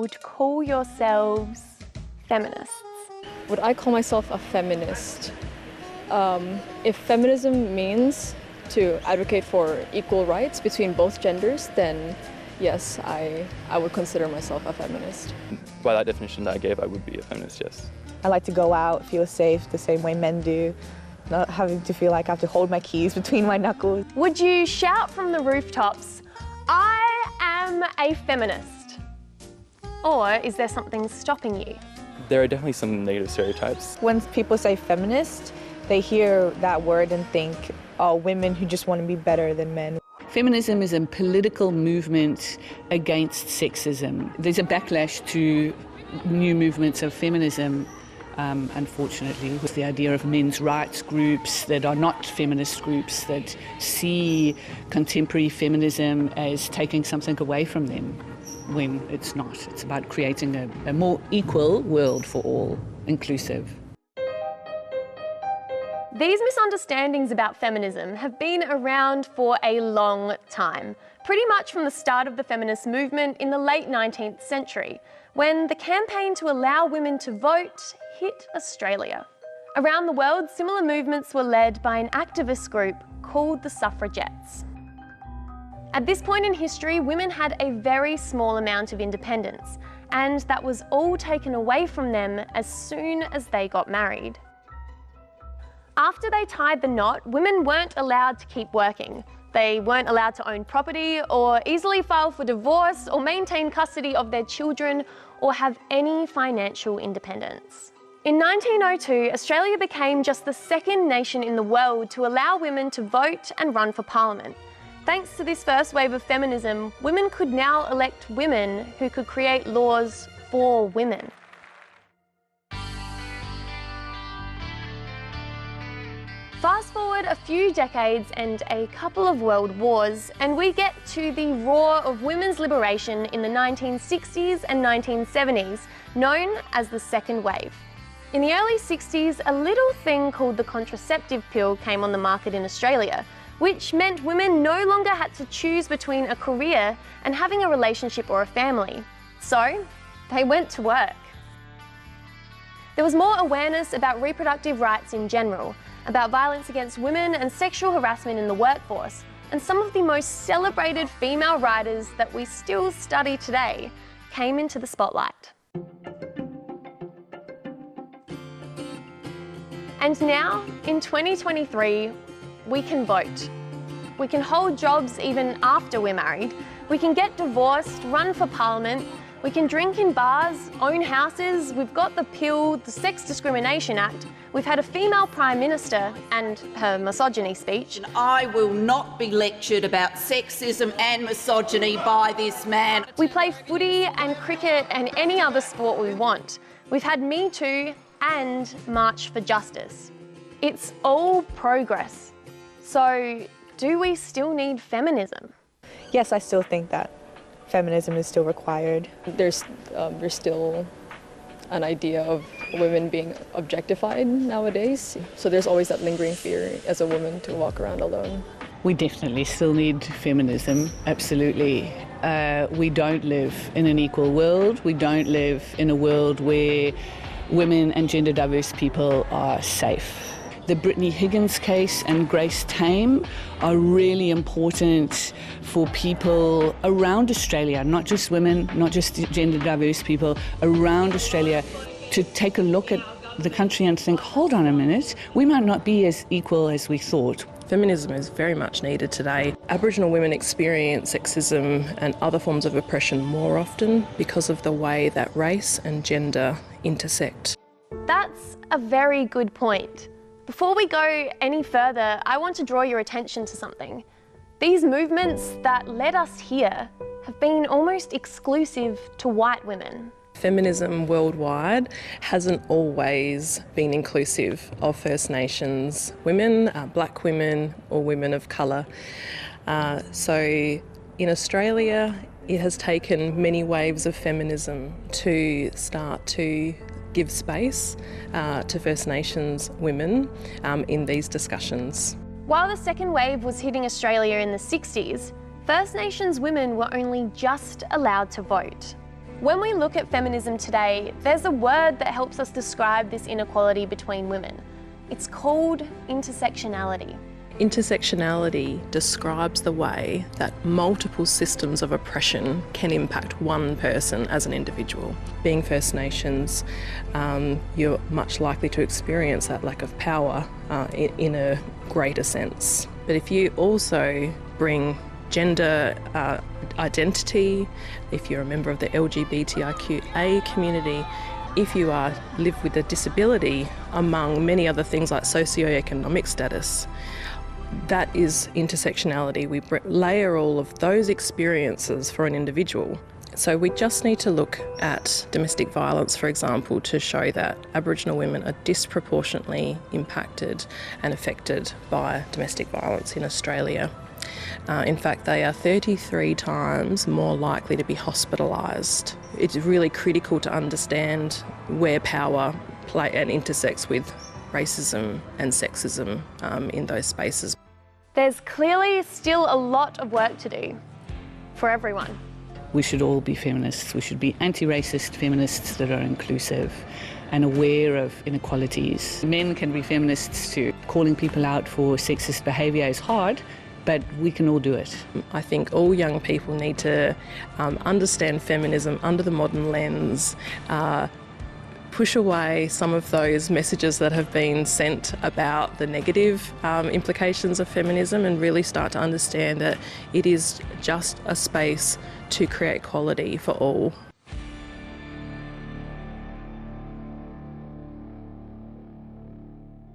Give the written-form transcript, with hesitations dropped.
world call yourselves feminists? Would I call myself a feminist? If feminism means to advocate for equal rights between both genders, then yes, I would consider myself a feminist. By that definition that I gave, I would be a feminist, yes. I like to go out, feel safe the same way men do, not having to feel like I have to hold my keys between my knuckles. Would you shout from the rooftops, "I am a feminist"? Or is there something stopping you? There are definitely some negative stereotypes. When people say feminist, they hear that word and think, oh, women who just want to be better than men. Feminism is a political movement against sexism. There's a backlash to new movements of feminism, unfortunately, with the idea of men's rights groups that are not feminist groups, that see contemporary feminism as taking something away from them, when it's not. It's about creating a more equal world for all, inclusive. These misunderstandings about feminism have been around for a long time, pretty much from the start of the feminist movement in the late 19th century, when the campaign to allow women to vote hit Australia. Around the world, similar movements were led by an activist group called the suffragettes. At this point in history, women had a very small amount of independence, and that was all taken away from them as soon as they got married. After they tied the knot, women weren't allowed to keep working. They weren't allowed to own property or easily file for divorce or maintain custody of their children or have any financial independence. In 1902, Australia became just the second nation in the world to allow women to vote and run for Parliament. Thanks to this first wave of feminism, women could now elect women who could create laws for women. Fast forward a few decades and a couple of world wars, and we get to the roar of women's liberation in the 1960s and 1970s, known as the second wave. In the early 60s, a little thing called the contraceptive pill came on the market in Australia, which meant women no longer had to choose between a career and having a relationship or a family. So, they went to work. There was more awareness about reproductive rights in general, about violence against women and sexual harassment in the workforce, and some of the most celebrated female writers that we still study today came into the spotlight. And now, in 2023, we can vote. We can hold jobs even after we're married. We can get divorced, run for Parliament. We can drink in bars, own houses. We've got the pill, the Sex Discrimination Act. We've had a female Prime Minister and her misogyny speech. I will not be lectured about sexism and misogyny by this man. We play footy and cricket and any other sport we want. We've had Me Too and March for Justice. It's all progress. So, do we still need feminism? Yes, I still think that feminism is still required. There's still an idea of women being objectified nowadays. So there's always that lingering fear as a woman to walk around alone. We definitely still need feminism, absolutely. We don't live in an equal world. We don't live in a world where women and gender diverse people are safe. The Brittany Higgins case and Grace Tame are really important for people around Australia, not just women, not just gender diverse people, around Australia, to take a look at the country and think, hold on a minute, we might not be as equal as we thought. Feminism is very much needed today. Aboriginal women experience sexism and other forms of oppression more often because of the way that race and gender intersect. That's a very good point. Before we go any further, I want to draw your attention to something. These movements that led us here have been almost exclusive to white women. Feminism worldwide hasn't always been inclusive of First Nations women, black women or women of colour. So in Australia, it has taken many waves of feminism to start to give space to First Nations women in these discussions. While the second wave was hitting Australia in the 60s, First Nations women were only just allowed to vote. When we look at feminism today, there's a word that helps us describe this inequality between women. It's called intersectionality. Intersectionality describes the way that multiple systems of oppression can impact one person as an individual. Being First Nations, you're much likely to experience that lack of power in a greater sense. But if you also bring gender identity, if you're a member of the LGBTIQA community, if you live with a disability, among many other things like socioeconomic status, that is intersectionality. We layer all of those experiences for an individual. So we just need to look at domestic violence, for example, to show that Aboriginal women are disproportionately impacted and affected by domestic violence in Australia. In fact, they are 33 times more likely to be hospitalised. It's really critical to understand where power intersects with racism and sexism in those spaces. There's clearly still a lot of work to do for everyone. We should all be feminists. We should be anti-racist feminists that are inclusive and aware of inequalities. Men can be feminists too. Calling people out for sexist behaviour is hard, but we can all do it. I think all young people need to understand feminism under the modern lens, push away some of those messages that have been sent about the negative implications of feminism, and really start to understand that it is just a space to create equality for all.